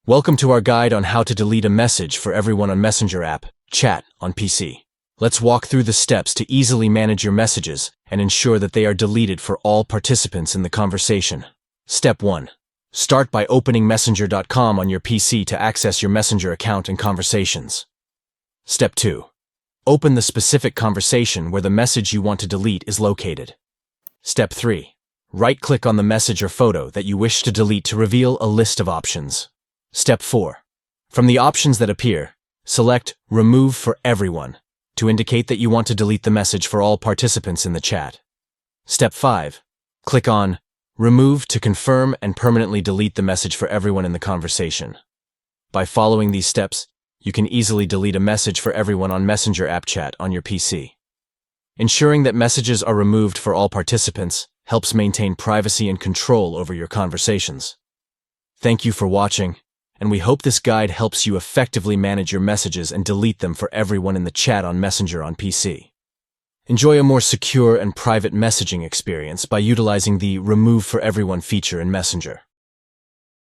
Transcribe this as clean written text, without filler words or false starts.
Welcome to our guide on how to delete a message for everyone on Messenger app, Chat, on PC. Let's walk through the steps to easily manage your messages and ensure that they are deleted for all participants in the conversation. Step 1. Start by opening Messenger.com on your PC to access your Messenger account and conversations. Step 2. Open the specific conversation where the message you want to delete is located. Step 3. Right-click on the message or photo that you wish to delete to reveal a list of options. Step 4. From the options that appear, select Remove for Everyone to indicate that you want to delete the message for all participants in the chat. Step 5. Click on Remove to confirm and permanently delete the message for everyone in the conversation. By following these steps, you can easily delete a message for everyone on Messenger app Chat on your PC. Ensuring that messages are removed for all participants helps maintain privacy and control over your conversations. Thank you for watching, and we hope this guide helps you effectively manage your messages and delete them for everyone in the chat on Messenger on PC. Enjoy a more secure and private messaging experience by utilizing the Remove for Everyone feature in Messenger.